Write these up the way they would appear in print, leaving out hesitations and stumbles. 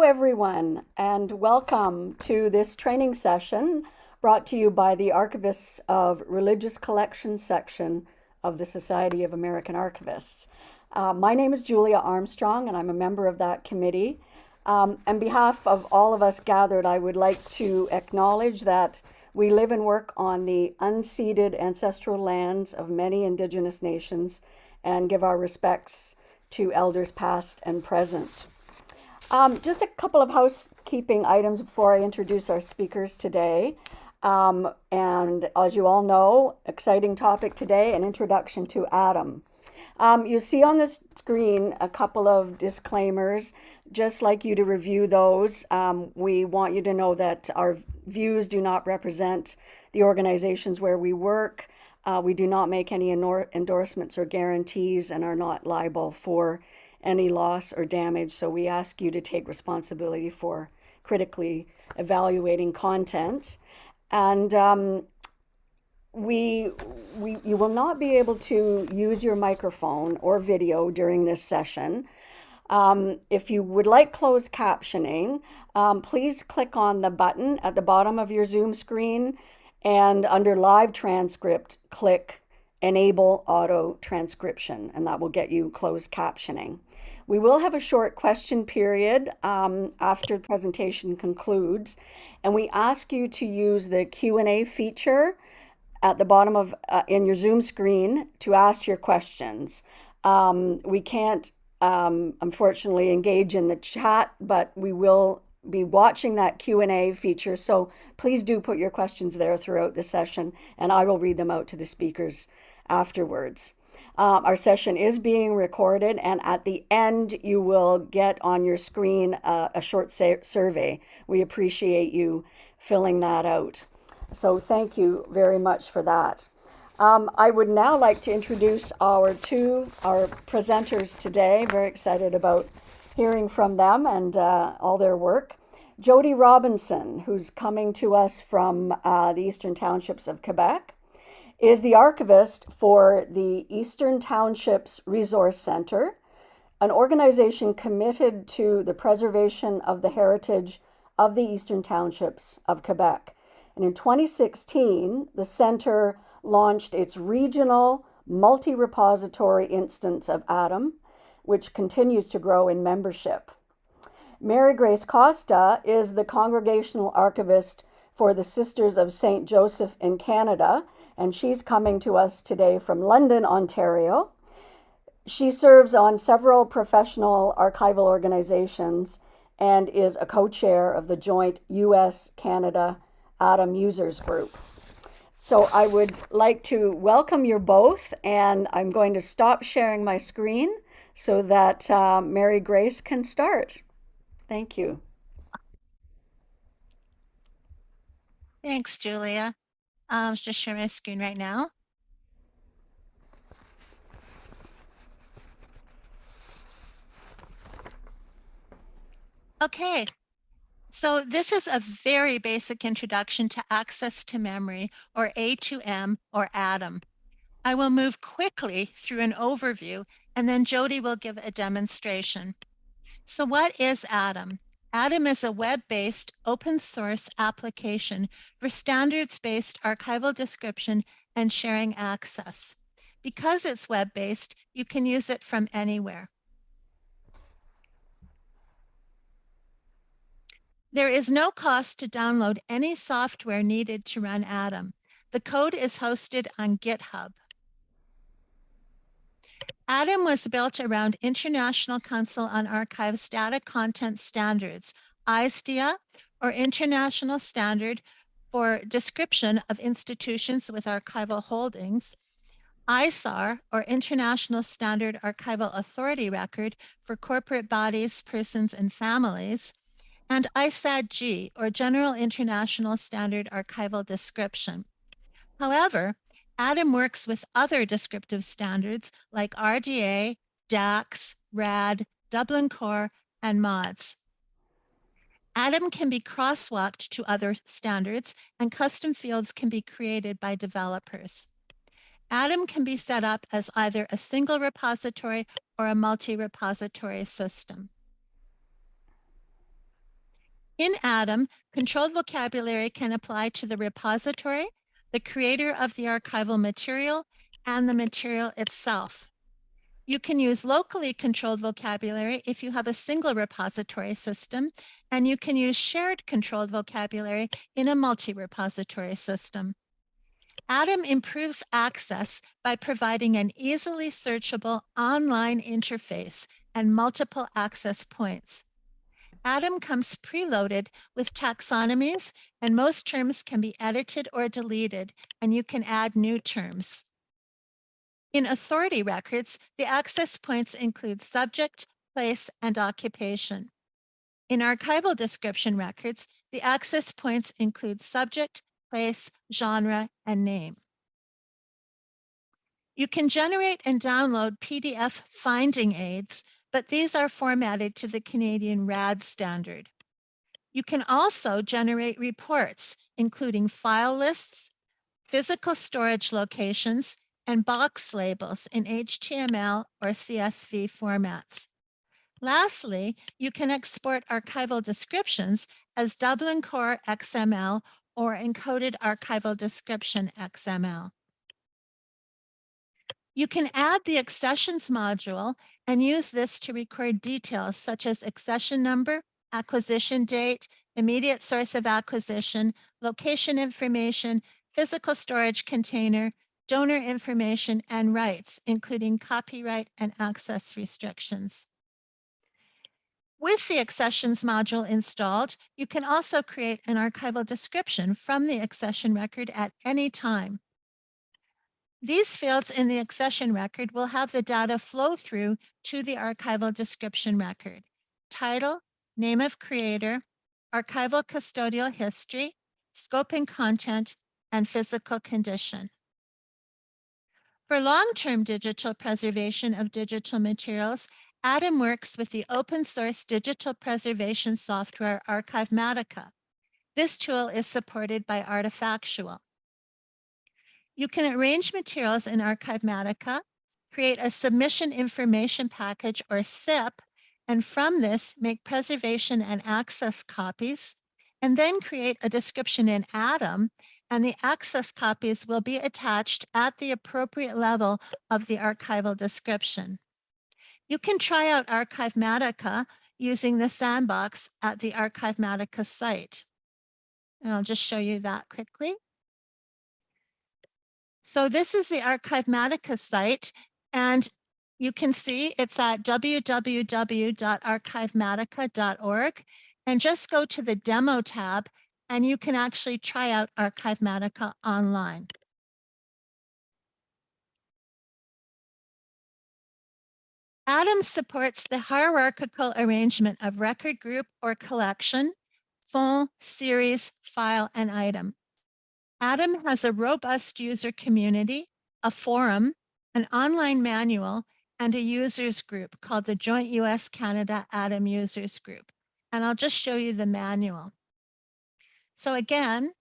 everyone, and welcome to this training session brought to you by the Archivists of Religious Collections section of the Society of American Archivists. My name is Julia Armstrong, and I'm a member of that committee. On behalf of all of us gathered, I would like to acknowledge that we live and work on the unceded ancestral lands of many Indigenous nations and give our respects to elders past and present. Just a couple of housekeeping items before I introduce our speakers today. And as you all know, exciting topic today, an introduction to AtoM. You see on the screen a couple of disclaimers. Just like you to review those, we want you to know that our views do not represent the organizations where we work. We do not make any endorsements or guarantees and are not liable for any loss or damage. So we ask you to take responsibility for critically evaluating content. And you will not be able to use your microphone or video during this session. If you would like closed captioning, please click on the button at the bottom of your Zoom screen, and under live transcript, click enable auto transcription, and that will get you closed captioning. We will have a short question period after the presentation concludes, and we ask you to use the Q&A feature at the bottom of in your Zoom screen to ask your questions. We can't unfortunately engage in the chat, but we will be watching that Q&A feature, so please do put your questions there throughout the session, and I will read them out to the speakers afterwards. Our session is being recorded, and at the end you will get on your screen a short survey. We appreciate you filling that out. So thank you very much for that. I would now like to introduce our presenters today. Very excited about hearing from them and all their work. Jody Robinson, who's coming to us from the Eastern Townships of Quebec, is the archivist for the Eastern Townships Resource Centre, an organization committed to the preservation of the heritage of the Eastern Townships of Quebec. And in 2016, the centre launched its regional multi-repository instance of AtoM, which continues to grow in membership. Mary Grace Kosta is the congregational archivist for the Sisters of St. Joseph in Canada, and she's coming to us today from London, Ontario. She serves on several professional archival organizations and is a co-chair of the joint US-Canada AtoM Users Group. So I would like to welcome you both, and I'm going to stop sharing my screen so that Mary Grace can start. Thank you. Thanks, Julia. I'll just share my screen right now. Okay, so this is a very basic introduction to access to memory, or A2M, or AtoM. I will move quickly through an overview, and then Jody will give a demonstration. So what is AtoM? AtoM is a web-based open source application for standards-based archival description and sharing access. Because it's web-based, you can use it from anywhere. There is no cost to download any software needed to run AtoM. The code is hosted on GitHub. AtoM was built around International Council on Archives Data Content Standards, ISDA, or International Standard for Description of Institutions with Archival Holdings, ISAR, or International Standard Archival Authority Record for Corporate Bodies, Persons, and Families, and ISAD-G, or General International Standard Archival Description. However, AtoM works with other descriptive standards like RDA, DACS, RAD, Dublin Core, and MODS. AtoM can be crosswalked to other standards, and custom fields can be created by developers. AtoM can be set up as either a single repository or a multi-repository system. In AtoM, controlled vocabulary can apply to the repository, the creator of the archival material, and the material itself. You can use locally controlled vocabulary if you have a single repository system, and you can use shared controlled vocabulary in a multi-repository system. AtoM improves access by providing an easily searchable online interface and multiple access points. AtoM comes preloaded with taxonomies, and most terms can be edited or deleted, and you can add new terms. In authority records, the access points include subject, place, and occupation. In archival description records, the access points include subject, place, genre, and name. You can generate and download PDF finding aids, but these are formatted to the Canadian RAD standard. You can also generate reports, including file lists, physical storage locations, and box labels in HTML or CSV formats. Lastly, you can export archival descriptions as Dublin Core XML or encoded archival description XML. You can add the accessions module and use this to record details such as accession number, acquisition date, immediate source of acquisition, location information, physical storage container, donor information, and rights, including copyright and access restrictions. With the accessions module installed, you can also create an archival description from the accession record at any time. These fields in the accession record will have the data flow through to the archival description record: title, name of creator, archival custodial history, scope and content, and physical condition. For long-term digital preservation of digital materials, AtoM works with the open source digital preservation software Archivematica. This tool is supported by Artifactual. You can arrange materials in Archivematica, create a submission information package or SIP, and from this make preservation and access copies, and then create a description in AtoM, and the access copies will be attached at the appropriate level of the archival description. You can try out Archivematica using the sandbox at the Archivematica site. And I'll just show you that quickly. So this is the Archivematica site, and you can see it's at www.archivematica.org, and just go to the demo tab and you can actually try out Archivematica online. AtoM supports the hierarchical arrangement of record group or collection, font, series, file, and item. AtoM has a robust user community, a forum, an online manual, and a users group called the Joint US-Canada AtoM Users Group. And I'll just show you the manual. So again,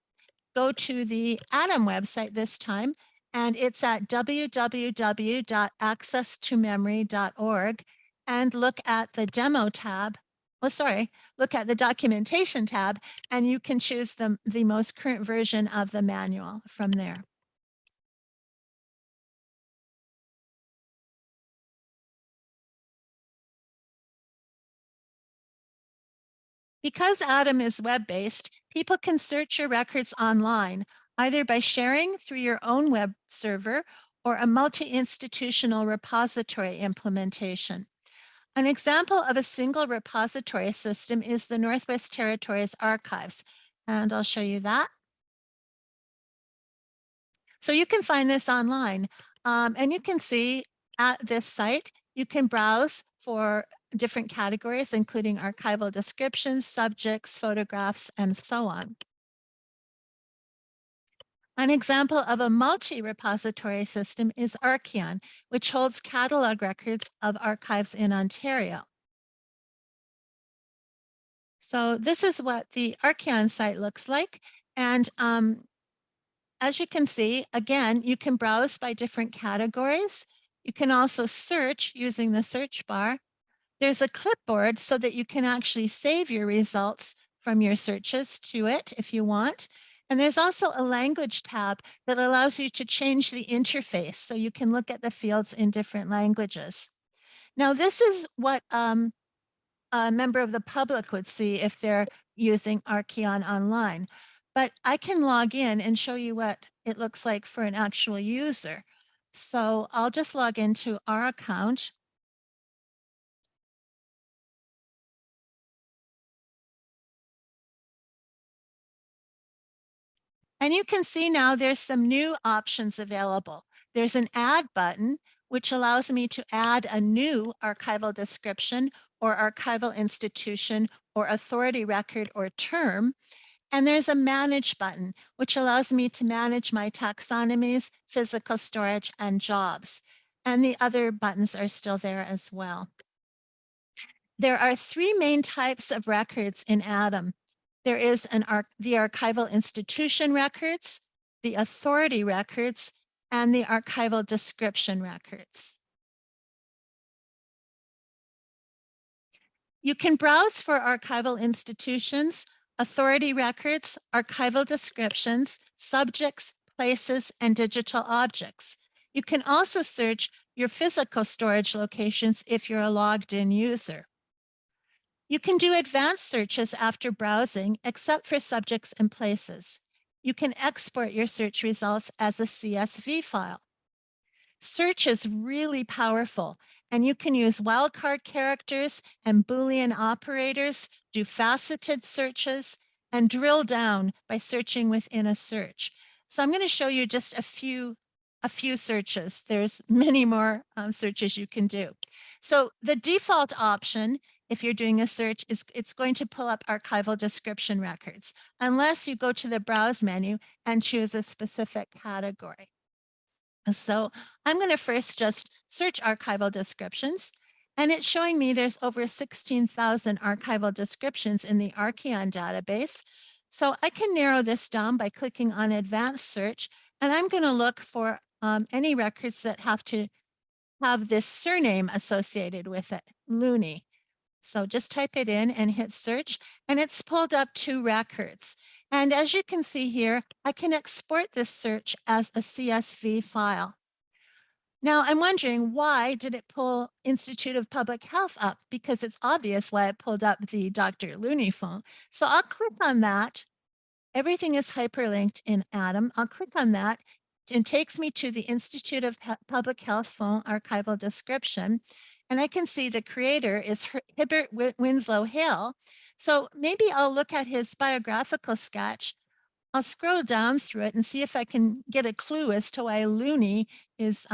go to the AtoM website this time, and it's at www.accesstomemory.org, and look at the demo tab. Look at the documentation tab, and you can choose the most current version of the manual from there. Because AtoM is web-based, people can search your records online, either by sharing through your own web server or a multi-institutional repository implementation. An example of a single repository system is the Northwest Territories Archives, and I'll show you that. So you can find this online, and you can see at this site, you can browse for different categories, including archival descriptions, subjects, photographs, and so on. An example of a multi-repository system is Archeon, which holds catalog records of archives in Ontario. So this is what the Archeon site looks like. And as you can see, again, you can browse by different categories. You can also search using the search bar. There's a clipboard so that you can actually save your results from your searches to it if you want. And there's also a language tab that allows you to change the interface so you can look at the fields in different languages. Now, this is what a member of the public would see if they're using Archeon online. But I can log in and show you what it looks like for an actual user. So I'll just log into our account. And you can see now there's some new options available. There's an add button, which allows me to add a new archival description or archival institution or authority record or term. And there's a manage button, which allows me to manage my taxonomies, physical storage, and jobs. And the other buttons are still there as well. There are three main types of records in AtoM. There is the archival institution records, the authority records, and the archival description records. You can browse for archival institutions, authority records, archival descriptions, subjects, places, and digital objects. You can also search your physical storage locations if you're a logged-in user. You can do advanced searches after browsing, except for subjects and places. You can export your search results as a CSV file. Search is really powerful, and you can use wildcard characters and Boolean operators, do faceted searches, and drill down by searching within a search. So I'm going to show you just a few searches. There's many more searches you can do. So the default option, if you're doing a search, is it's going to pull up archival description records, unless you go to the browse menu and choose a specific category. So I'm going to first just search archival descriptions, and it's showing me there's over 16,000 archival descriptions in the Archeon database. So I can narrow this down by clicking on advanced search, and I'm going to look for any records that have to have this surname associated with it, Looney. So just type it in and hit search, and it's pulled up 2 records. And as you can see here, I can export this search as a CSV file. Now I'm wondering, why did it pull Institute of Public Health up? Because it's obvious why it pulled up the Dr. Looney phone. So I'll click on that. Everything is hyperlinked in AtoM. I'll click on that. It takes me to the Institute of Public Health phone archival description. And I can see the creator is Hibbert Winslow Hale. So maybe I'll look at his biographical sketch. I'll scroll down through it and see if I can get a clue as to why Looney is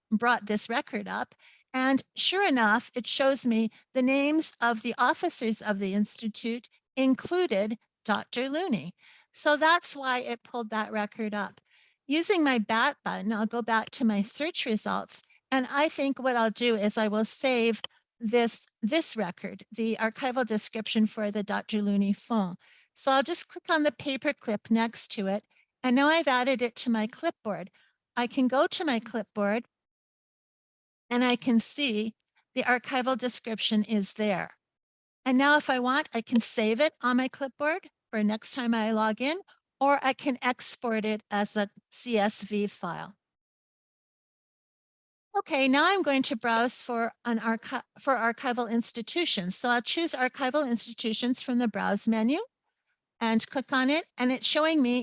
brought this record up. And sure enough, it shows me the names of the officers of the Institute included Dr. Looney. So that's why it pulled that record up. Using my back button, I'll go back to my search results. And I think what I'll do is I will save this record, the archival description for the Dr. Looney phone. So I'll just click on the paper clip next to it. And now I've added it to my clipboard. I can go to my clipboard and I can see the archival description is there. And now if I want, I can save it on my clipboard for next time I log in, or I can export it as a CSV file. Okay, now I'm going to browse for archival institutions. So I'll choose archival institutions from the browse menu and click on it. And it's showing me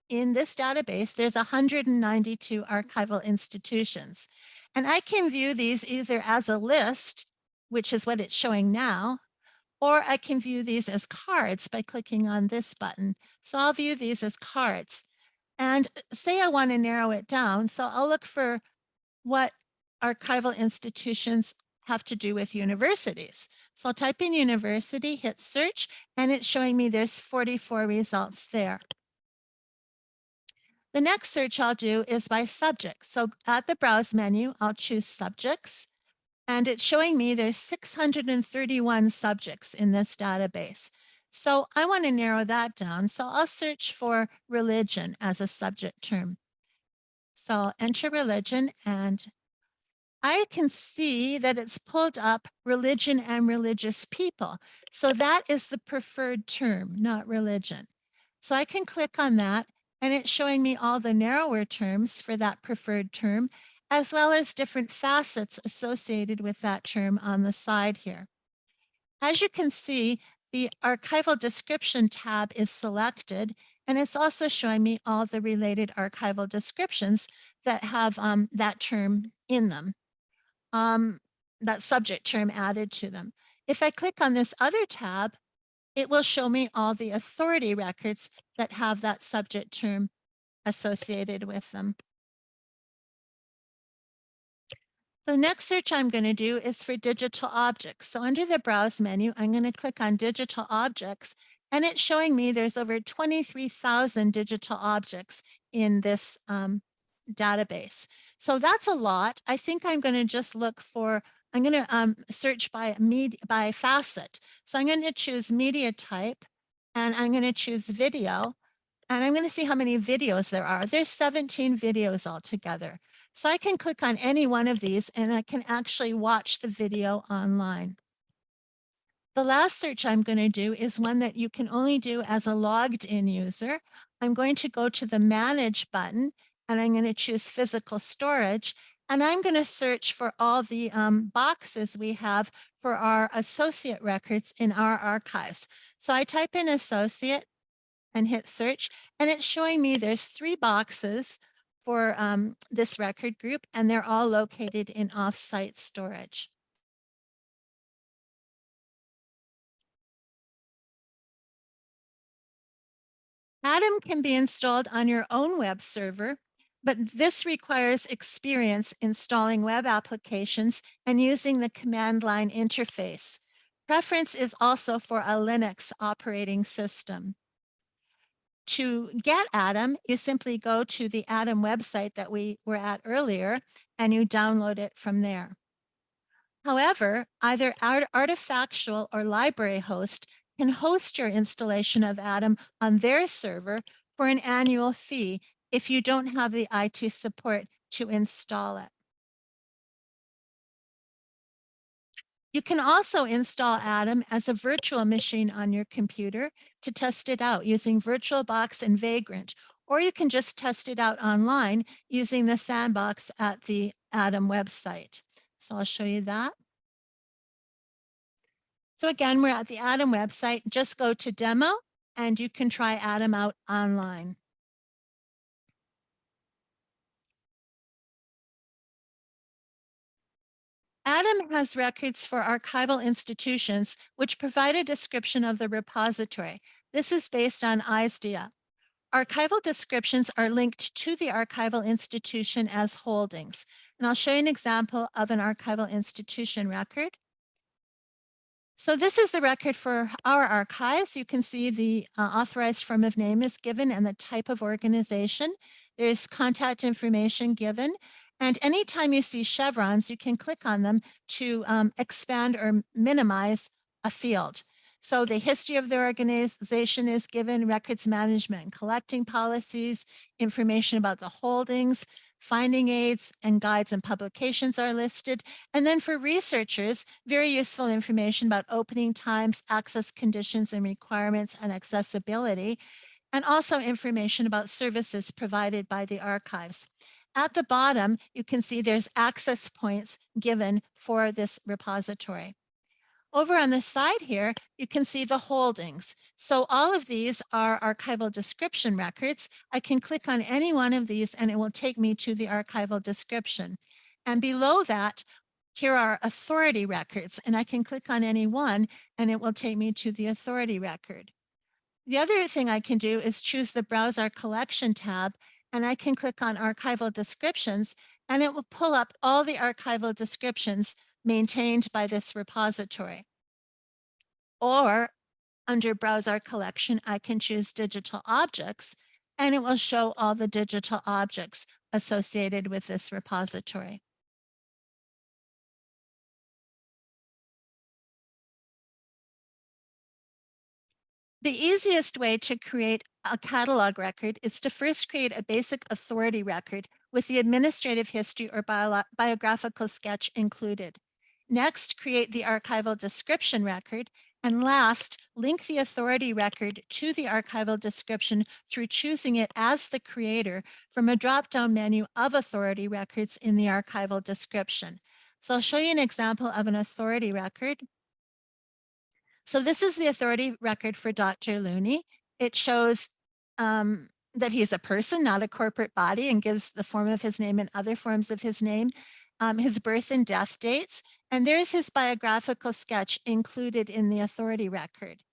in this database, there's 192 archival institutions. And I can view these either as a list, which is what it's showing now, or I can view these as cards by clicking on this button. So I'll view these as cards. And say I want to narrow it down. So I'll look for what archival institutions have to do with universities. So I'll type in university, hit search, and it's showing me there's 44 results there. The next search I'll do is by subject. So at the browse menu, I'll choose subjects, and it's showing me there's 631 subjects in this database. So I want to narrow that down. So I'll search for religion as a subject term. So I'll enter religion, and I can see that it's pulled up religion and religious people. So that is the preferred term, not religion. So I can click on that, and it's showing me all the narrower terms for that preferred term, as well as different facets associated with that term on the side here. As you can see, the archival description tab is selected, and it's also showing me all the related archival descriptions that have that term in them, that subject term added to them. If I click on this other tab, it will show me all the authority records that have that subject term associated with them. The next search I'm going to do is for digital objects. So under the Browse menu, I'm going to click on Digital Objects, and it's showing me there's over 23,000 digital objects in this database. So that's a lot. I think I'm going to just look for, I'm going to search by facet. So I'm going to choose media type, and I'm going to choose video, and I'm going to see how many videos there are. There's 17 videos altogether. So I can click on any one of these, and I can actually watch the video online. The last search I'm going to do is one that you can only do as a logged in user. I'm going to go to the Manage button, and I'm going to choose Physical Storage, and I'm going to search for all the boxes we have for our associate records in our archives. So I type in associate and hit search, and it's showing me there's 3 boxes for this record group, and they're all located in off-site storage. AtoM can be installed on your own web server, but this requires experience installing web applications and using the command line interface. Preference is also for a Linux operating system. To get AtoM, you simply go to the AtoM website that we were at earlier, and you download it from there. However, either Artifactual or Library Host can host your installation of AtoM on their server for an annual fee if you don't have the IT support to install it. You can also install AtoM as a virtual machine on your computer to test it out using VirtualBox and Vagrant, or you can just test it out online using the sandbox at the AtoM website. So I'll show you that. So again, we're at the AtoM website. Just go to Demo, and you can try AtoM out online. AtoM has records for archival institutions, which provide a description of the repository. This is based on ISDEA. Archival descriptions are linked to the archival institution as holdings. And I'll show you an example of an archival institution record. So this is the record for our archives. You can see the authorized firm of name is given and the type of organization. There's contact information given. And anytime you see chevrons, you can click on them to expand or minimize a field. So the history of the organization is given, records management and collecting policies, information about the holdings, finding aids and guides and publications are listed. And then for researchers, very useful information about opening times, access conditions and requirements, and accessibility, and also information about services provided by the archives. At the bottom, you can see there's access points given for this repository. Over on the side here, you can see the holdings. So all of these are archival description records. I can click on any one of these and it will take me to the archival description. And below that, here are authority records, and I can click on any one and it will take me to the authority record. The other thing I can do is choose the Browse Our Collection tab, and I can click on Archival Descriptions, and it will pull up all the archival descriptions maintained by this repository. Or under Browse Our Collection, I can choose Digital Objects, and it will show all the digital objects associated with this repository. The easiest way to create a catalog record is to first create a basic authority record with the administrative history or biographical sketch included. Next, create the archival description record. And last, link the authority record to the archival description through choosing it as the creator from a drop-down menu of authority records in the archival description. So I'll show you an example of an authority record. So this is the authority record for Dr. Looney. It shows that he's a person, not a corporate body, and gives the form of his name and other forms of his name, his birth and death dates, and there's his biographical sketch included in the authority record.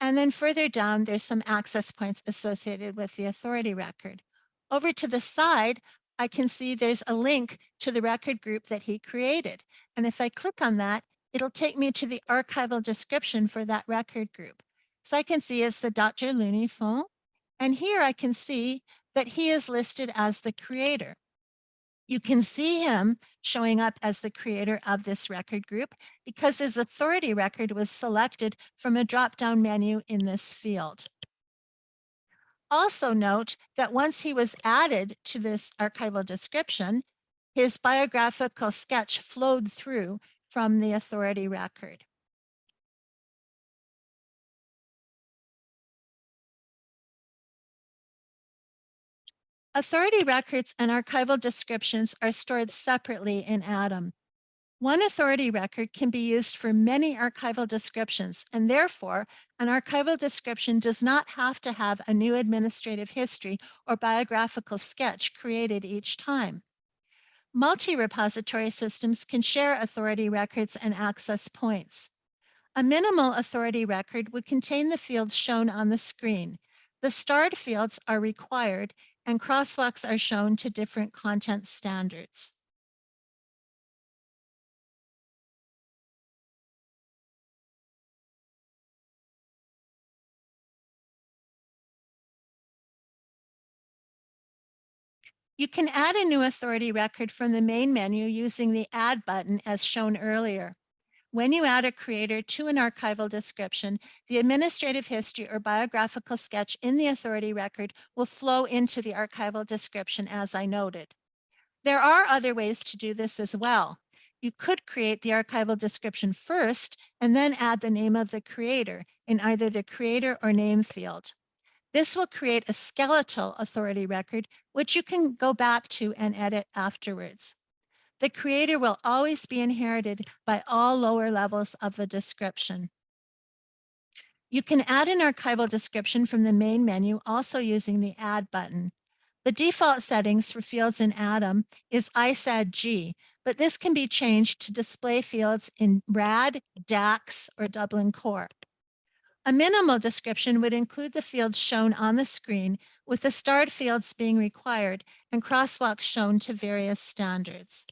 And then further down, there's some access points associated with the authority record. Over to the side, I can see there's a link to the record group that he created. And if I click on that, it'll take me to the archival description for that record group. So I can see it's the Dr. Looney phone. And here I can see that he is listed as the creator. You can see him showing up as the creator of this record group because his authority record was selected from a drop-down menu in this field. Also note that once he was added to this archival description, his biographical sketch flowed through from the authority record. Authority records and archival descriptions are stored separately in AtoM. One authority record can be used for many archival descriptions, and therefore, an archival description does not have to have a new administrative history or biographical sketch created each time. Multi-repository systems can share authority records and access points. A minimal authority record would contain the fields shown on the screen. The starred fields are required, and crosswalks are shown to different content standards. You can add a new authority record from the main menu using the Add button as shown earlier. When you add a creator to an archival description, the administrative history or biographical sketch in the authority record will flow into the archival description as I noted. There are other ways to do this as well. You could create the archival description first and then add the name of the creator in either the creator or name field. This will create a skeletal authority record, which you can go back to and edit afterwards. The creator will always be inherited by all lower levels of the description. You can add an archival description from the main menu also using the Add button. The default settings for fields in AtoM is ISAD-G, but this can be changed to display fields in RAD, DAX, or Dublin Core. A minimal description would include the fields shown on the screen, with the starred fields being required and crosswalks shown to various standards.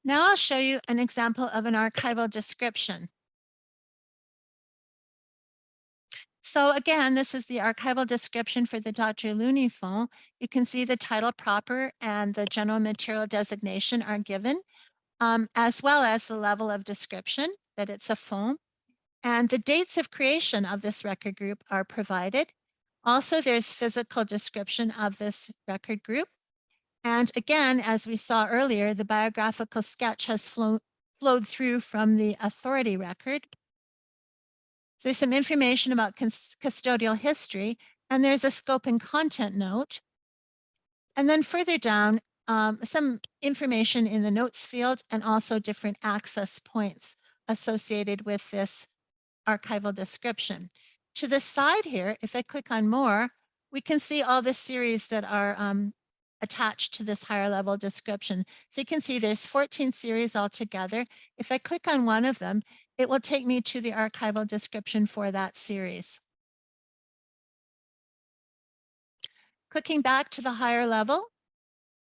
Now I'll show you an example of an archival description. So again, this is the archival description for the Dr. Looney phone. You can see the title proper and the general material designation are given, as well as the level of description that it's a phone. And the dates of creation of this record group are provided. Also, there's physical description of this record group. And again, as we saw earlier, the biographical sketch has flowed through from the authority record. So there's some information about custodial history, and there's a scope and content note. And then further down, some information in the notes field and also different access points associated with this archival description. To the side here, if I click on more, we can see all the series that are attached to this higher level description. So you can see there's 14 series altogether. If I click on one of them, it will take me to the archival description for that series. Clicking back to the higher level,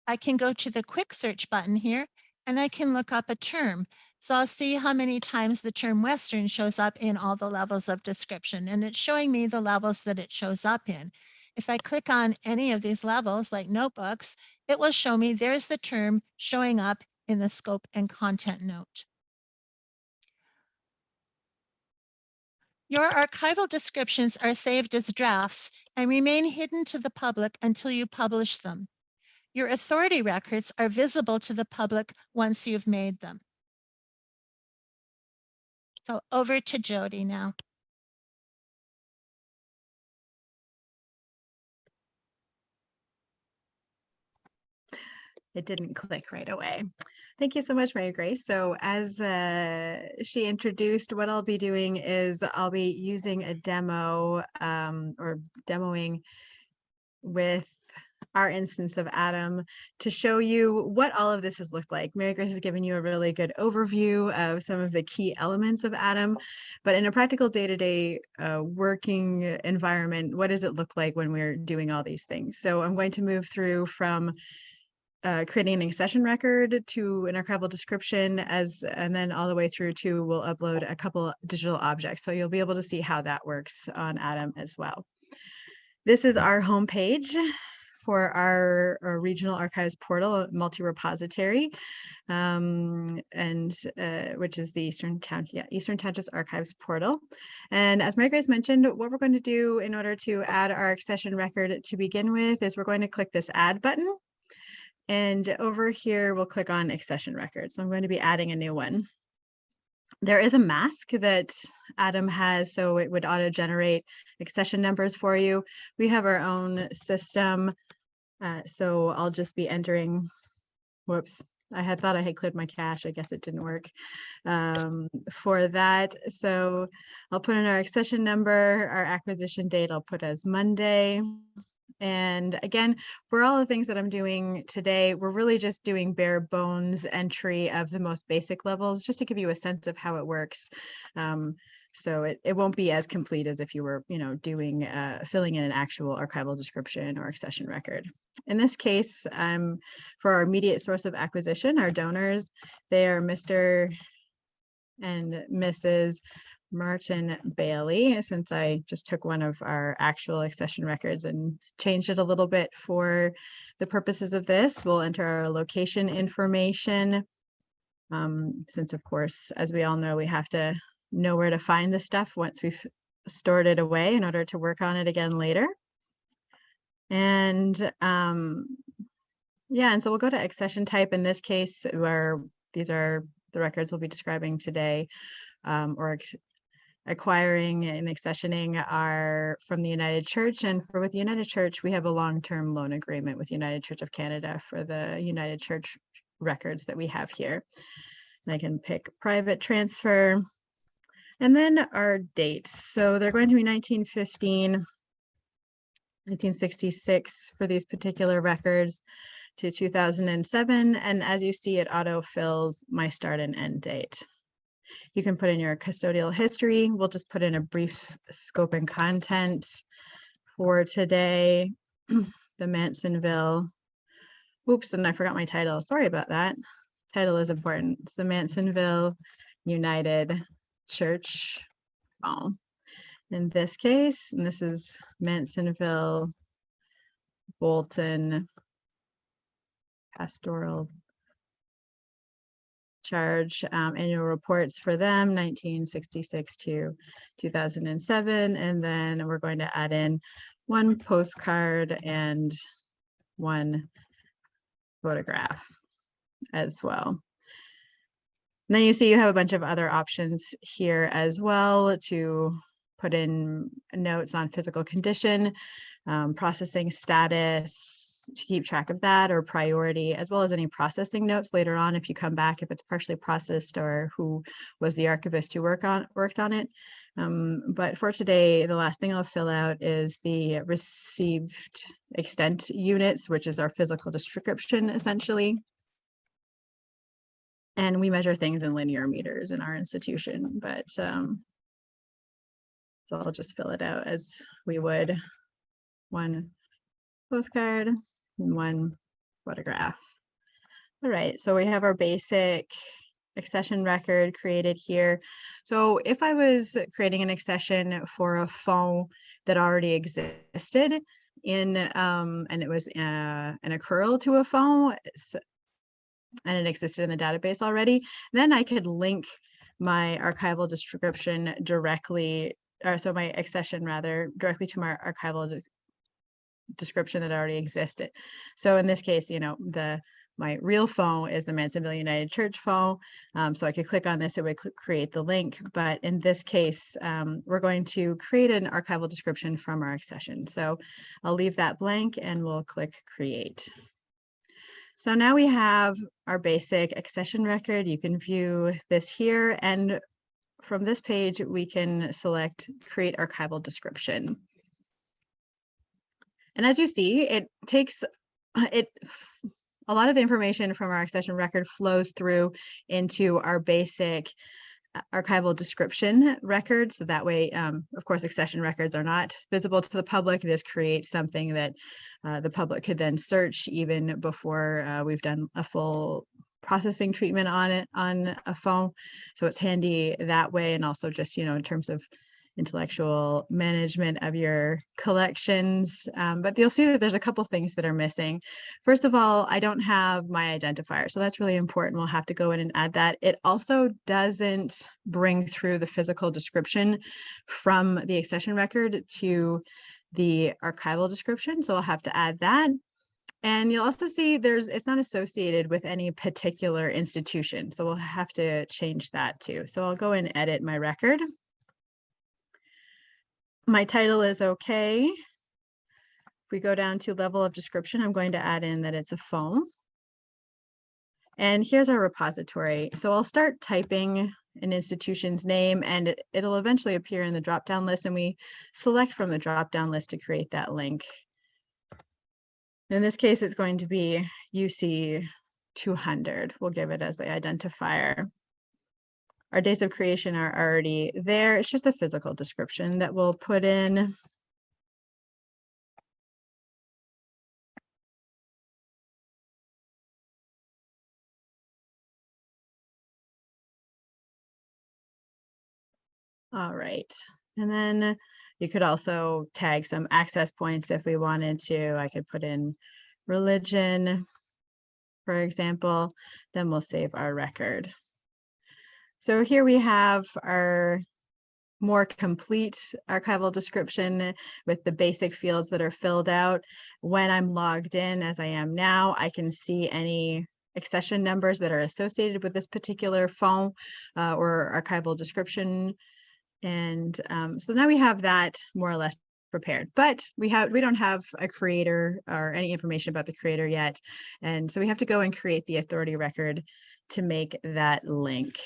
I can go to the quick search button here and I can look up a term. So I'll see how many times the term Western shows up in all the levels of description, and it's showing me the levels that it shows up in. If I click on any of these levels, like notebooks, it will show me there's the term showing up in the scope and content note. Your archival descriptions are saved as drafts and remain hidden to the public until you publish them. Your authority records are visible to the public once you've made them. So over to Jody now. It didn't click right away. Thank you so much, Mary Grace. So as she introduced, what I'll be doing is I'll be using a demo or demoing with our instance of AtoM to show you what all of this has looked like. Mary Grace has given you a really good overview of some of the key elements of AtoM, but in a practical day-to-day working environment, what does it look like when we're doing all these things? So I'm going to move through from creating an accession record to an archival description and then all the way through to we'll upload a couple digital objects. So you'll be able to see how that works on AtoM as well. This is our homepage for our regional archives portal, multi-repository, which is the Eastern Townships Archives portal. And as Mary Grace mentioned, what we're going to do in order to add our accession record to begin with is we're going to click this add button. And over here, we'll click on accession record. So I'm going to be adding a new one. There is a mask that AtoM has, so it would auto-generate accession numbers for you. We have our own system, so I'll just be entering, whoops, I had thought I had cleared my cache. I guess it didn't work for that. So I'll put in our accession number, our acquisition date I'll put as Monday. And again, for all the things that I'm doing today, we're really just doing bare bones entry of the most basic levels, just to give you a sense of how it works. So it won't be as complete as if you were, doing filling in an actual archival description or accession record. In this case, for our immediate source of acquisition, our donors, they are Mr. and Mrs. Martin Bailey, since I just took one of our actual accession records and changed it a little bit for the purposes of this. We'll enter our location information, since of course, as we all know, we have to know where to find the stuff once we've stored it away in order to work on it again later. And and so we'll go to accession type in this case, where these are the records we'll be describing today, or acquiring and accessioning are from the United Church. And with the United Church, we have a long-term loan agreement with United Church of Canada for the United Church records that we have here. And I can pick private transfer. And then our dates. So they're going to be 1915, 1966 for these particular records to 2007. And as you see, it auto-fills my start and end date. You can put in your custodial history. We'll just put in a brief scope and content for today. The Mansonville. Oops, and I forgot my title. Sorry about that. Title is important. It's the Mansonville United Church. In this case, and this is Mansonville Bolton Pastoral Charge annual reports for them, 1966 to 2007. And then we're going to add in one postcard and one photograph as well. And then you see you have a bunch of other options here as well to put in notes on physical condition, processing status, to keep track of that, or priority, as well as any processing notes later on if you come back, if it's partially processed, or who was the archivist who worked on it. But for today, the last thing I'll fill out is the received extent units, which is our physical description essentially. And we measure things in linear meters in our institution, but so I'll just fill it out as we would one postcard and one photograph. All right, so we have our basic accession record created here. So if I was creating an accession for a phone that already existed in, and it was an accrual to a phone, and it existed in the database already, then I could link my archival description directly, or so my accession rather, directly to my archival description that already existed. So in this case, you know, my real phone is the Mansonville United Church phone. So I could click on this, it would create the link. But in this case, we're going to create an archival description from our accession. So I'll leave that blank and we'll click create. So now we have our basic accession record. You can view this here. And from this page, we can select create archival description. And as you see, it takes a lot of the information from our accession record flows through into our basic archival description record. So that way, of course, accession records are not visible to the public. This creates something that the public could then search even before we've done a full processing treatment on it on a phone. So it's handy that way. And also just, you know, in terms of intellectual management of your collections. But you'll see that there's a couple things that are missing. First of all, I don't have my identifier. So that's really important. We'll have to go in and add that. It also doesn't bring through the physical description from the accession record to the archival description. So I'll have to add that. And you'll also see it's not associated with any particular institution. So we'll have to change that too. So I'll go and edit my record. My title is okay. If we go down to level of description, I'm going to add in that it's a phone. And here's our repository. So I'll start typing an institution's name and it'll eventually appear in the drop-down list, and we select from the drop-down list to create that link. In this case, it's going to be UC 200. We'll give it as the identifier. Our dates of creation are already there. It's just a physical description that we'll put in. All right. And then you could also tag some access points if we wanted to. I could put in religion, for example, then we'll save our record. So here we have our more complete archival description with the basic fields that are filled out. When I'm logged in, as I am now, I can see any accession numbers that are associated with this particular phone or archival description. And so now we have that more or less prepared, but we don't have a creator or any information about the creator yet. And so we have to go and create the authority record to make that link.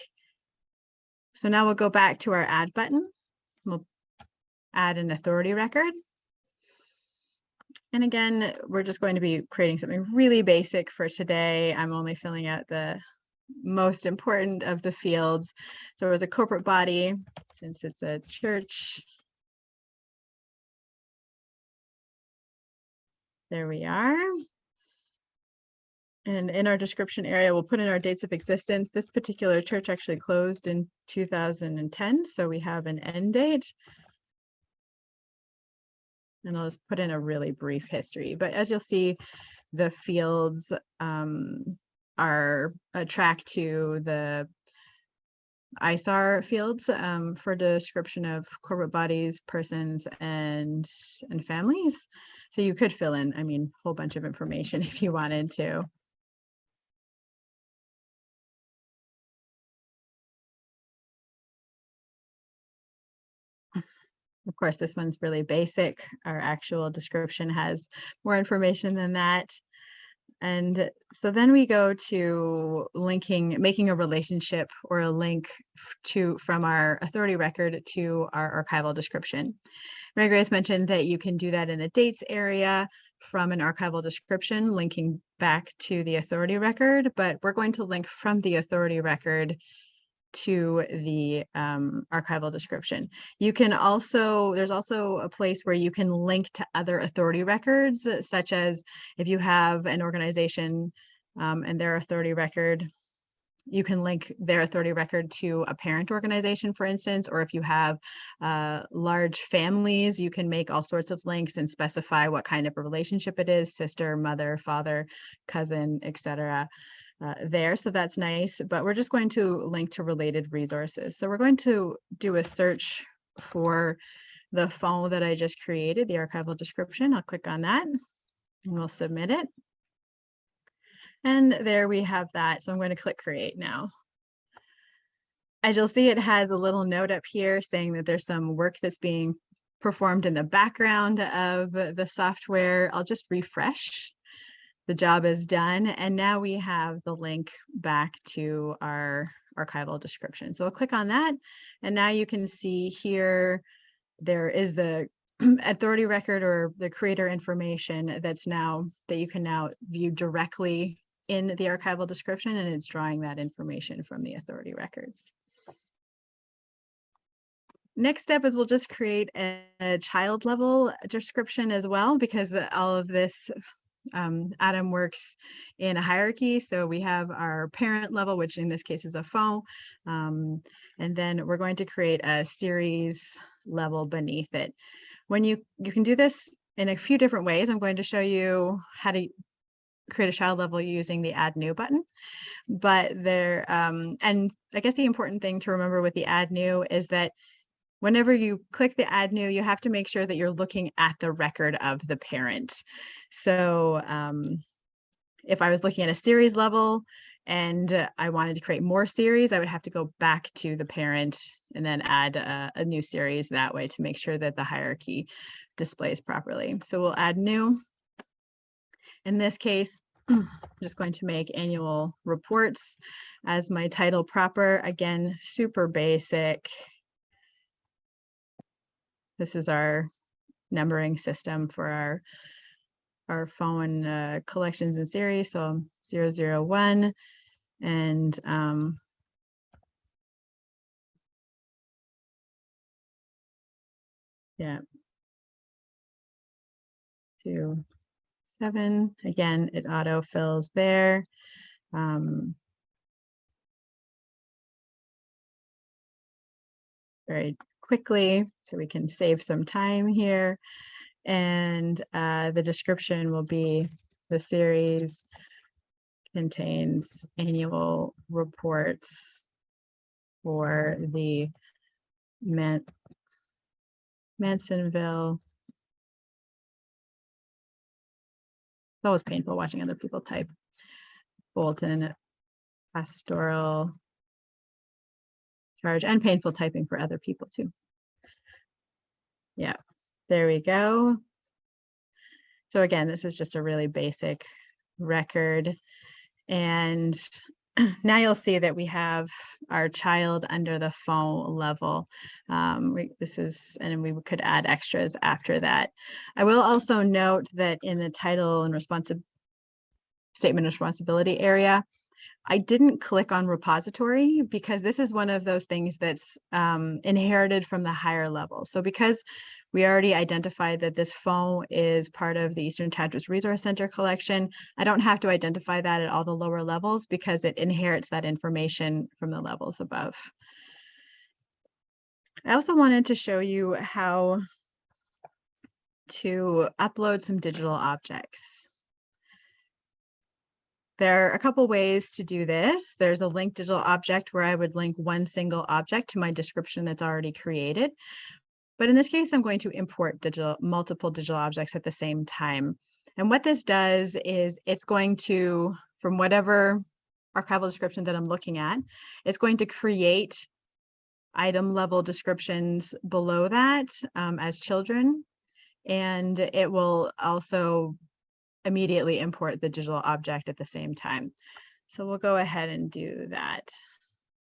So now we'll go back to our add button. We'll add an authority record. And again, we're just going to be creating something really basic for today. I'm only filling out the most important of the fields. So as a corporate body, since it's a church, there we are. And in our description area, we'll put in our dates of existence. This particular church actually closed in 2010, so we have an end date. And I'll just put in a really brief history. But as you'll see, the fields are tracked to the ISAR fields for description of corporate bodies, persons, and families. So you could fill in, I mean, a whole bunch of information if you wanted to. Of course, this one's really basic. Our actual description has more information than that. And so then we go to making a relationship or a link from our authority record to our archival description. Mary Grace mentioned that you can do that in the dates area from an archival description, linking back to the authority record, but we're going to link from the authority record to the archival description. You can also, there's also a place where you can link to other authority records, such as if you have an organization and their authority record you can link their authority record to a parent organization, for instance, or if you have large families, you can make all sorts of links and specify what kind of a relationship it is, sister, mother, father, cousin, etc. There. So that's nice, but we're just going to link to related resources. So we're going to do a search for the phone that I just created, the archival description. I'll click on that and we'll submit it. And there we have that. So I'm going to click create now. As you'll see, it has a little note up here saying that there's some work that's being performed in the background of the software. I'll just refresh. The job is done. And now we have the link back to our archival description. So we'll click on that. And now you can see here, there is the authority record or the creator information that you can now view directly in the archival description, and it's drawing that information from the authority records. Next step is we'll just create a child level description as well, because all of this AtoM works in a hierarchy. So we have our parent level, which in this case is a phone, and then we're going to create a series level beneath it. When you can do this in a few different ways. I'm going to show you how to create a child level using the Add New button. But and I guess the important thing to remember with the Add New is that whenever you click the Add New, you have to make sure that you're looking at the record of the parent. So if I was looking at a series level and I wanted to create more series, I would have to go back to the parent and then add a new series that way to make sure that the hierarchy displays properly. So we'll add new. In this case, I'm just going to make annual reports as my title proper. Again, super basic. This is our numbering system for our phone collections and series. So 001 and yeah, 27. Again, it auto fills there. Very quickly, so we can save some time here. And the description will be the series contains annual reports for the Mansonville. It's always painful watching other people type. Bolton Pastoral Charge, and painful typing for other people too. Yeah, there we go. So again, this is just a really basic record. And now you'll see that we have our child under the phone level. And we could add extras after that. I will also note that in the title and statement of responsibility area, I didn't click on repository because this is one of those things that's inherited from the higher level. So because we already identified that this phone is part of the Eastern Townships Resource Centre collection, I don't have to identify that at all the lower levels because it inherits that information from the levels above. I also wanted to show you how to upload some digital objects. There are a couple ways to do this. There's a link digital object where I would link one single object to my description that's already created. But in this case, I'm going to import multiple digital objects at the same time. And what this does is it's going to, from whatever archival description that I'm looking at, it's going to create item level descriptions below that as children. And it will also immediately import the digital object at the same time. So we'll go ahead and do that.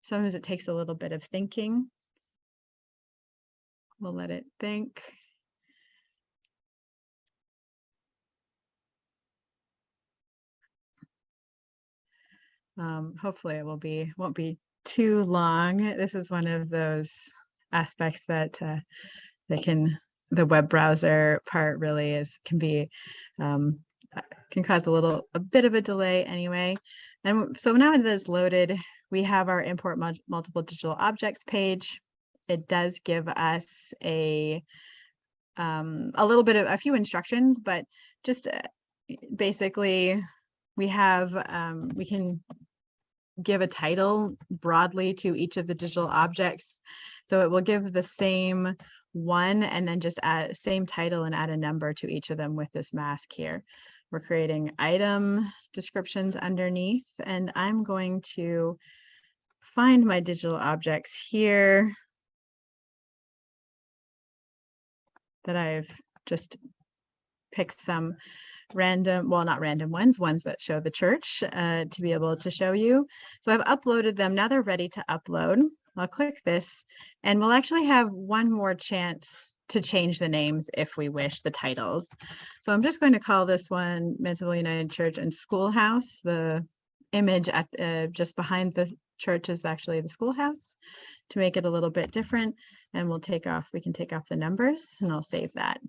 Sometimes it takes a little bit of thinking. We'll let it think. Hopefully it won't be too long. This is one of those aspects that the web browser part really can cause a bit of a delay anyway. And so now that it's loaded, we have our import multiple digital objects page. It does give us a little bit of a few instructions, but just basically we have, we can give a title broadly to each of the digital objects. So it will give the same one and then just add same title and add a number to each of them with this mask here. We're creating item descriptions underneath, and I'm going to find my digital objects here that I've just picked some random, well, not random ones that show the church to be able to show you. So I've uploaded them. Now they're ready to upload. I'll click this and we'll actually have one more chance to change the names if we wish, the titles. So I'm just going to call this one Mansfield United Church and Schoolhouse. The image at just behind the church is actually the schoolhouse to make it a little bit different. And we can take off the numbers and I'll save that.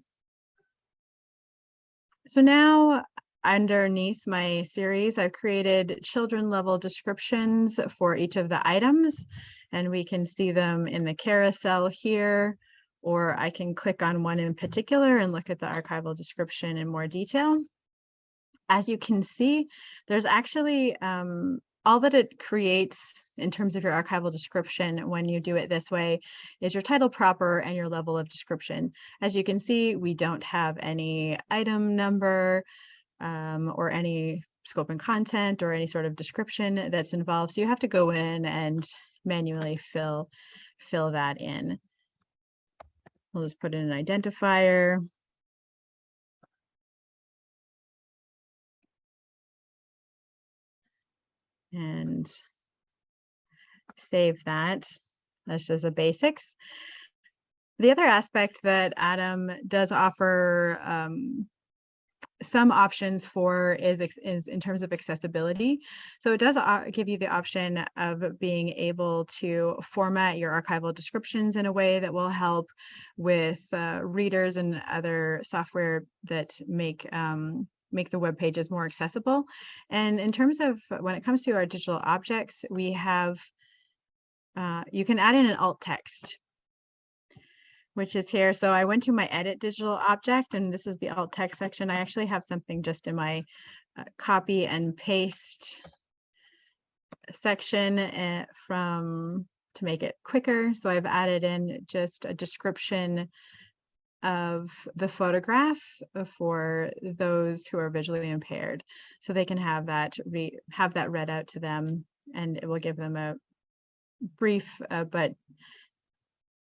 So now underneath my series, I've created children level descriptions for each of the items, and we can see them in the carousel here, or I can click on one in particular and look at the archival description in more detail. As you can see, there's actually all that it creates in terms of your archival description when you do it this way is your title proper and your level of description. As you can see, we don't have any item number or any scope and content or any sort of description that's involved. So you have to go in and manually fill that in. We'll just put in an identifier. And save that. That's just the basics. The other aspect that AtoM does offer some options for is in terms of accessibility. So it does give you the option of being able to format your archival descriptions in a way that will help with readers and other software that make the web pages more accessible. And in terms of when it comes to our digital objects, we have you can add in an alt text, which is here. So I went to my edit digital object, and this is the alt text section. I actually have something just in my copy and paste section to make it quicker. So I've added in just a description of the photograph for those who are visually impaired, so they can have that read out to them, and it will give them a brief but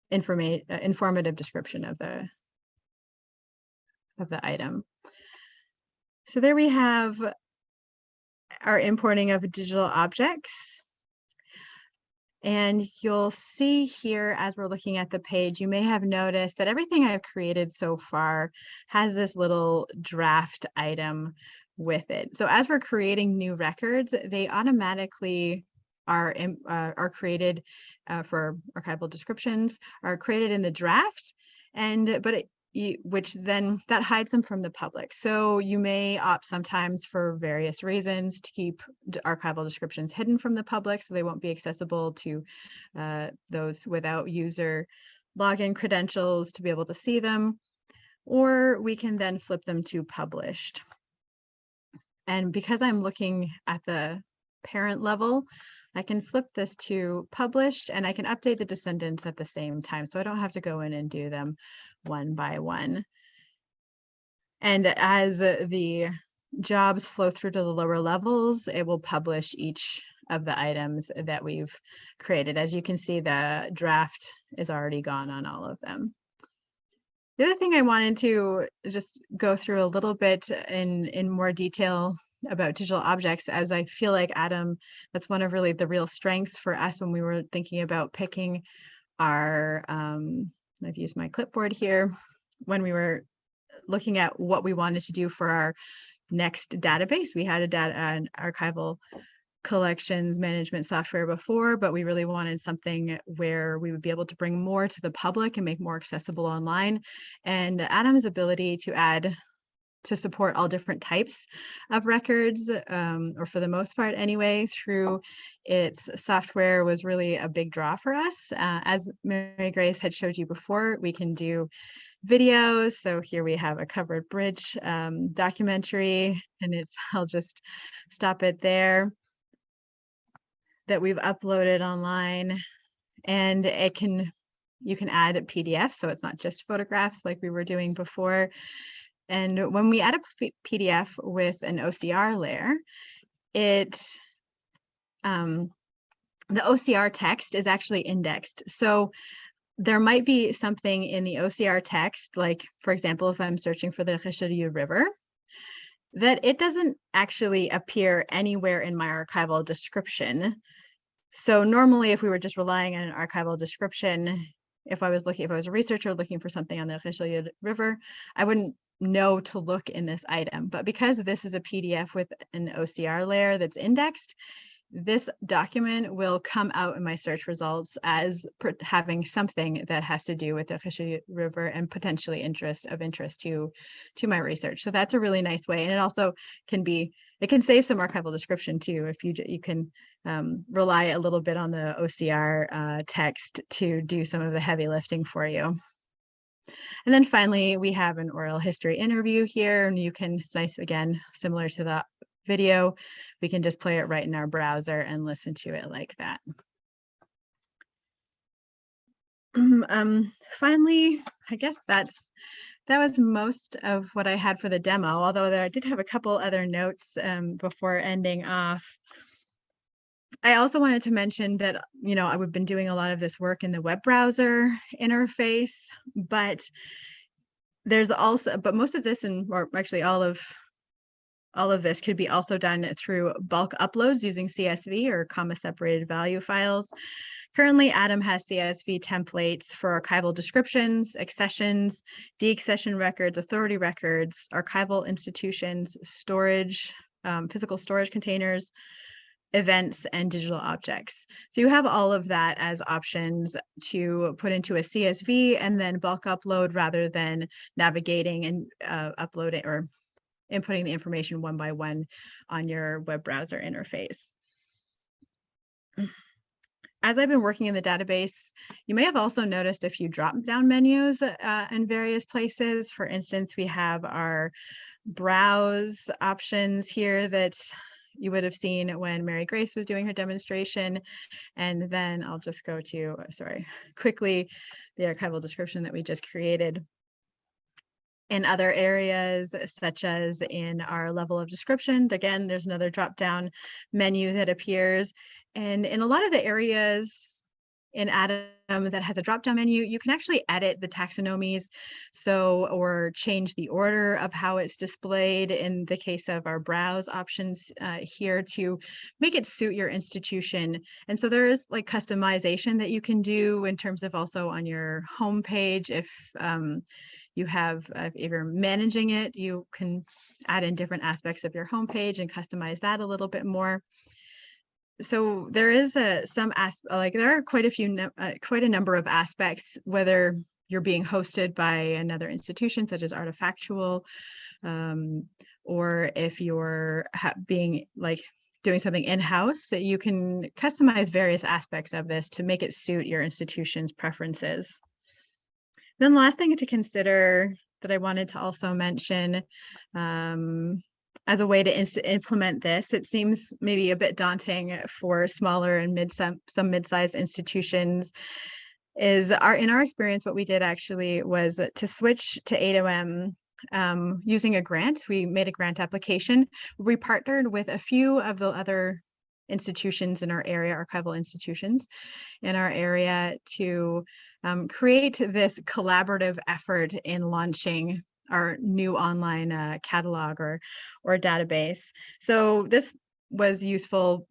informative description of the item. So there we have our importing of digital objects. And you'll see here as we're looking at the page, you may have noticed that everything I've created so far has this little draft item with it. So as we're creating new records, they automatically are created for archival descriptions, are created in the draft, which then that hides them from the public. So you may opt sometimes for various reasons to keep archival descriptions hidden from the public, so they won't be accessible to those without user login credentials to be able to see them, or we can then flip them to published. And because I'm looking at the parent level, I can flip this to published, and I can update the descendants at the same time. So I don't have to go in and do them one by one. And as the jobs flow through to the lower levels, it will publish each of the items that we've created. As you can see, the draft is already gone on all of them. The other thing I wanted to just go through a little bit in more detail about digital objects, as I feel like AtoM, that's one of really the real strengths for us when we were thinking about picking our, I've used my clipboard here, when we were looking at what we wanted to do for our next database. We had an archival collections management software before, but we really wanted something where we would be able to bring more to the public and make more accessible online. And AtoM's ability to add to support all different types of records, or for the most part anyway, through its software was really a big draw for us. As Mary Grace had showed you before, we can do videos. So here we have a covered bridge documentary, and I'll just stop it there, that we've uploaded online, and you can add a PDF, so it's not just photographs like we were doing before. And when we add a PDF with an OCR layer, the OCR text is actually indexed. So there might be something in the OCR text, like, for example, if I'm searching for the Richelieu River, that it doesn't actually appear anywhere in my archival description. So normally, if we were just relying on an archival description, if I was a researcher looking for something on the Richelieu River, I wouldn't know to look in this item. But because this is a PDF with an OCR layer that's indexed, this document will come out in my search results as having something that has to do with the Richelieu River and potentially of interest to my research. So that's a really nice way. And it also can save some archival description too, if you can rely a little bit on the OCR text to do some of the heavy lifting for you. And then finally, we have an oral history interview here, and it's nice, again, similar to the video, we can just play it right in our browser and listen to it like that. Finally, I guess that was most of what I had for the demo, although I did have a couple other notes before ending off. I also wanted to mention that, I've been doing a lot of this work in the web browser interface, but most of this, or actually all of this, could be also done through bulk uploads using CSV or comma separated value files. Currently, AtoM has CSV templates for archival descriptions, accessions, deaccession records, authority records, archival institutions, storage, physical storage containers, events, and digital objects. So you have all of that as options to put into a CSV and then bulk upload, rather than navigating and uploading or inputting the information one by one on your web browser interface. As I've been working in the database, you may have also noticed a few drop-down menus in various places. For instance, we have our browse options here that you would have seen when Mary Grace was doing her demonstration. And then I'll just go to, quickly, the archival description that we just created. In other areas, such as in our level of description, again, there's another drop-down menu that appears. And in a lot of the areas in AtoM that has a drop-down menu, you can actually edit the taxonomies, or change the order of how it's displayed in the case of our browse options here, to make it suit your institution. And so there is customization that you can do in terms of also on your home page. If you're managing it, you can add in different aspects of your homepage and customize that a little bit more. So there is there are quite a number of aspects, whether you're being hosted by another institution such as Artifactual, or if you're doing something in-house, that you can customize various aspects of this to make it suit your institution's preferences. Then the last thing to consider that I wanted to also mention, as a way to implement this, it seems maybe a bit daunting for smaller and some mid-sized institutions, in our experience, what we did actually was to switch to AtoM using a grant. We made a grant application. We partnered with a few of the other institutions in our area, archival institutions in our area, to create this collaborative effort in launching our new online catalog or database. So this was useful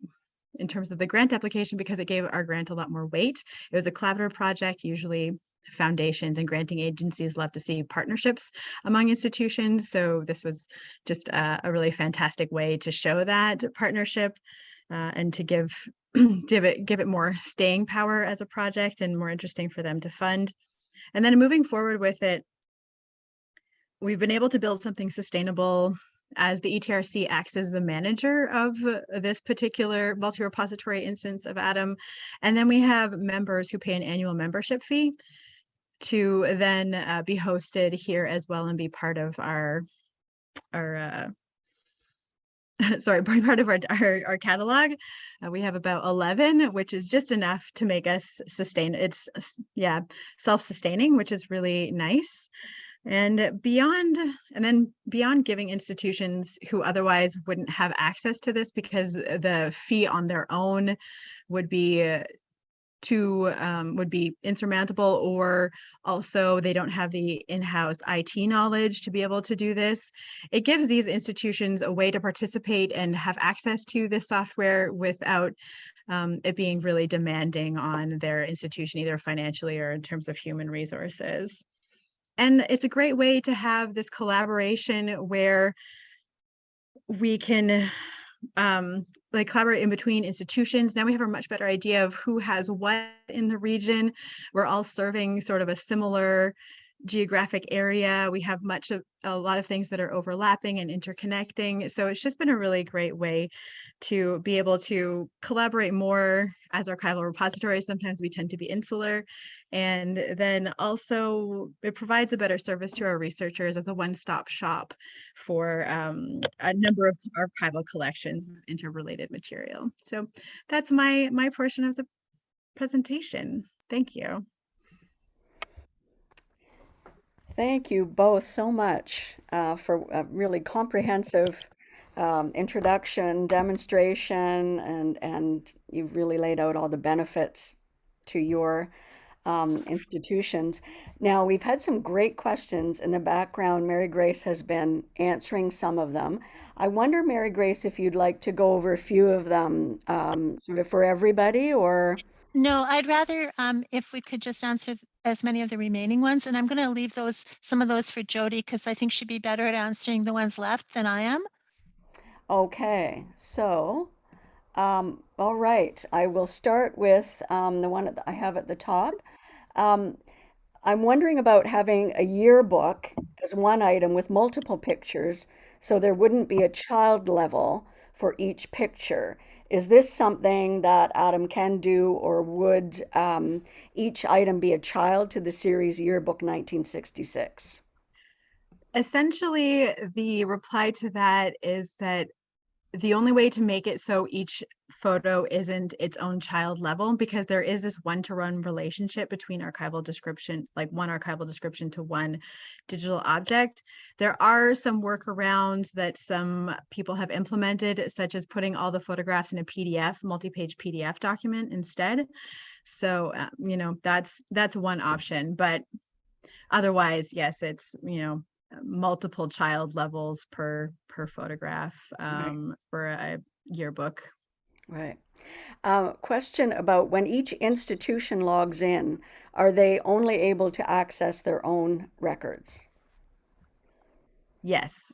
in terms of the grant application because it gave our grant a lot more weight. It was a collaborative project. Usually foundations and granting agencies love to see partnerships among institutions. So this was just a really fantastic way to show that partnership and to give it more staying power as a project and more interesting for them to fund. And then moving forward with it, we've been able to build something sustainable as the ETRC acts as the manager of this particular multi-repository instance of AtoM. And then we have members who pay an annual membership fee to then be hosted here as well and be part of our sorry, part of our catalog. We have about 11, which is just enough to make us sustain. It's self-sustaining, which is really nice. And then beyond giving institutions who otherwise wouldn't have access to this because the fee on their own would be would be insurmountable, or also they don't have the in-house IT knowledge to be able to do this. It gives these institutions a way to participate and have access to this software without it being really demanding on their institution, either financially or in terms of human resources. And it's a great way to have this collaboration where we can collaborate in between institutions. Now we have a much better idea of who has what in the region. We're all serving sort of a similar geographic area. We have a lot of things that are overlapping and interconnecting. So it's just been a really great way to be able to collaborate more as archival repositories. Sometimes we tend to be insular. And then also it provides a better service to our researchers as a one-stop shop for a number of archival collections with interrelated material. So that's my portion of the presentation. Thank you. Thank you both so much for a really comprehensive introduction, demonstration, and you've really laid out all the benefits to your institutions. Now, we've had some great questions in the background. Mary Grace has been answering some of them. I wonder, Mary Grace, if you'd like to go over a few of them sort of for everybody, or... No, I'd rather if we could just answer as many of the remaining ones, and I'm going to leave some of those for Jody because I think she'd be better at answering the ones left than I am. Okay, so, all right, I will start with the one that I have at the top. Um, I'm wondering about having a yearbook as one item with multiple pictures, so there wouldn't be a child level for each picture. Is this something that AtoM can do, or would each item be a child to the series Yearbook 1966? Essentially, the reply to that is that the only way to make it so each photo isn't its own child level, because there is this one-to-one relationship between archival description, like one archival description to one digital object. There are some workarounds that some people have implemented, such as putting all the photographs in a PDF, multi-page PDF document instead. So, that's one option, but otherwise, yes, it's, multiple child levels per photograph for a yearbook. Right. Question about when each institution logs in, are they only able to access their own records? Yes.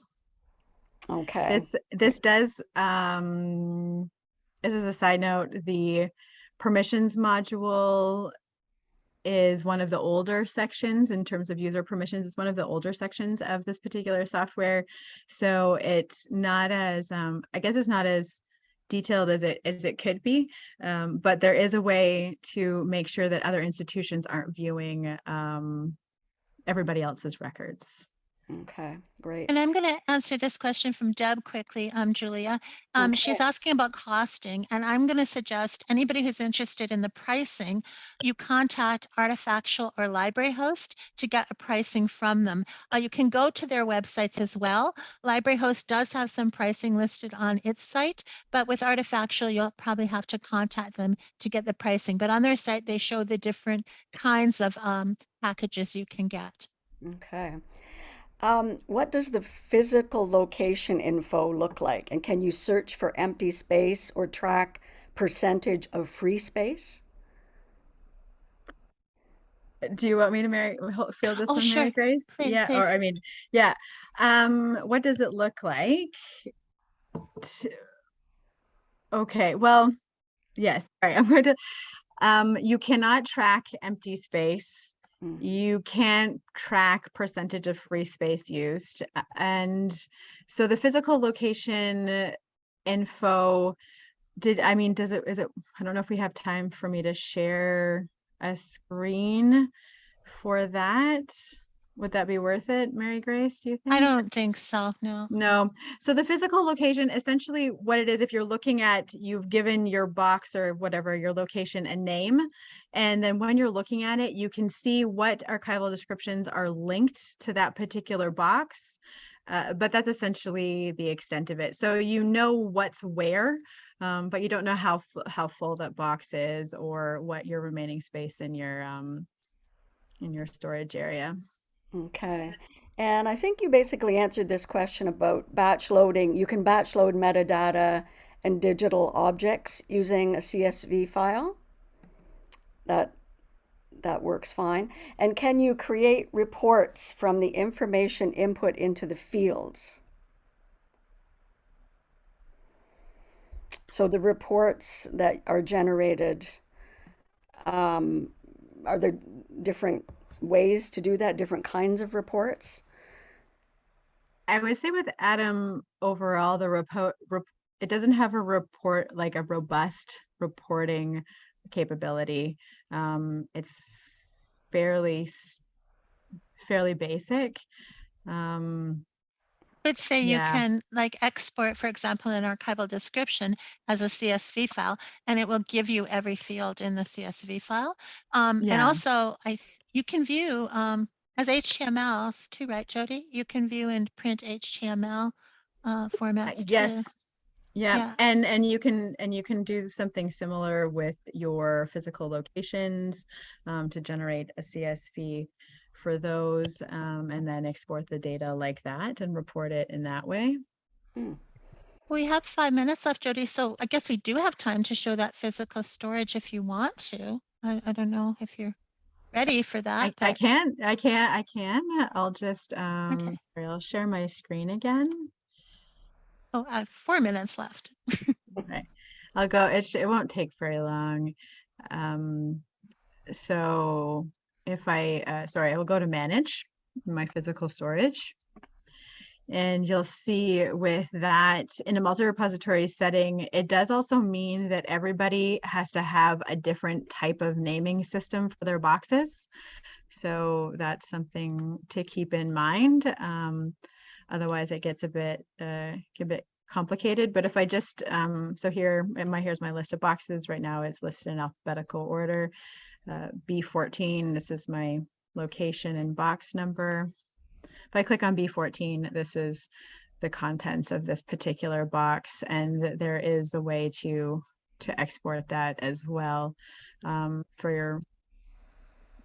Okay. This does, this is a side note, the permissions module is one of the older sections in terms of user permissions. It's one of the older sections of this particular software. So it's not as, I guess it's not as detailed as it could be, but there is a way to make sure that other institutions aren't viewing everybody else's records. Okay, great. And I'm going to answer this question from Deb quickly, Julia. Okay. She's asking about costing, and I'm going to suggest anybody who's interested in the pricing, you contact Artifactual or Library Host to get a pricing from them. You can go to their websites as well. Library Host does have some pricing listed on its site, but with Artifactual, you'll probably have to contact them to get the pricing. But on their site, they show the different kinds of packages you can get. Okay. What does the physical location info look like? And can you search for empty space or track percentage of free space? Do you want me to field this one, Sure. Mary Grace? Please, Yeah, please. or I mean, yeah. What does it look like? Okay, well, yes. All right, I'm going to, you cannot track empty space You can't track percentage of free space used. And so the physical location info is it, I don't know if we have time for me to share a screen for that. Would that be worth it, Mary Grace, do you think? I don't think so, no. No. So the physical location, essentially what it is, if you're looking at, you've given your box or whatever, your location a name. And then when you're looking at it, you can see what archival descriptions are linked to that particular box. But that's essentially the extent of it. So you know what's where, but you don't know how full that box is or what your remaining space in your storage area. Okay. And I think you basically answered this question about batch loading. You can batch load metadata and digital objects using a CSV file. That that works fine. And can you create reports from the information input into the fields? So the reports that are generated, are there different ways to do that, different kinds of reports? I would say with AtoM overall, it doesn't have a report, like a robust reporting capability. It's fairly basic. Would say you Yeah. can like export, for example, an archival description as a CSV file, and it will give you every field in the CSV file. And Yeah. also, you can view as HTML too, right, Jody? You can view and print HTML formats Yes. too. Yeah. And you can do something similar with your physical locations to generate a CSV for those, and then export the data like that and report it in that way. We have 5 minutes left, Jody, so I guess we do have time to show that physical storage if you want to. I don't know if you're ready for that, I but can. I'll just okay. I'll share my screen again. Oh, I have 4 minutes left. Okay. I'll go. It won't take very long. So if I sorry, I will go to manage my physical storage. And you'll see with that in a multi-repository setting, it does also mean that everybody has to have a different type of naming system for their boxes. So that's something to keep in mind. Otherwise it gets a bit complicated. But if I just, so here's my list of boxes. Right now it's listed in alphabetical order. B14, this is my location and box number. If I click on B14, this is the contents of this particular box, and there is a way to export that as well for your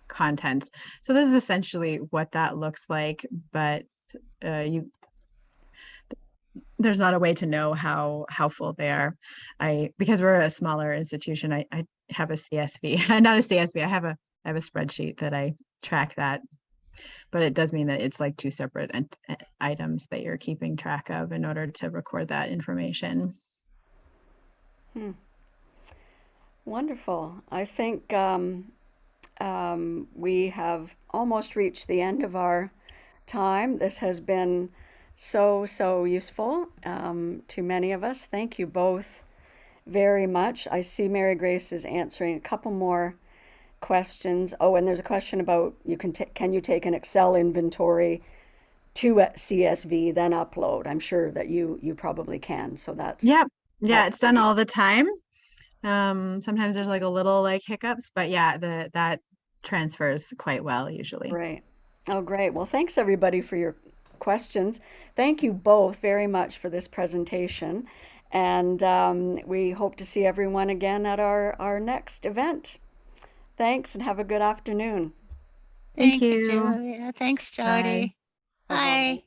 contents. So this is essentially what that looks like, but there's not a way to know how full they are. Because we're a smaller institution, I have a CSV, not a CSV. I have a spreadsheet that I track that. But it does mean that it's like two separate items that you're keeping track of in order to record that information. Wonderful. I think we have almost reached the end of our time. This has been so useful to many of us. Thank you both very much. I see Mary Grace is answering a couple more questions. Oh, and there's a question about can you take an Excel inventory to a CSV then upload? I'm sure that you probably can. So that's it's done all the time. Sometimes there's like a little hiccups, but yeah, that transfers quite well usually. Right. Oh, great. Well, thanks everybody for your questions. Thank you both very much for this presentation. And we hope to see everyone again at our next event. Thanks and have a good afternoon. Thank you, Julia. Thanks, Jody. Bye. Bye.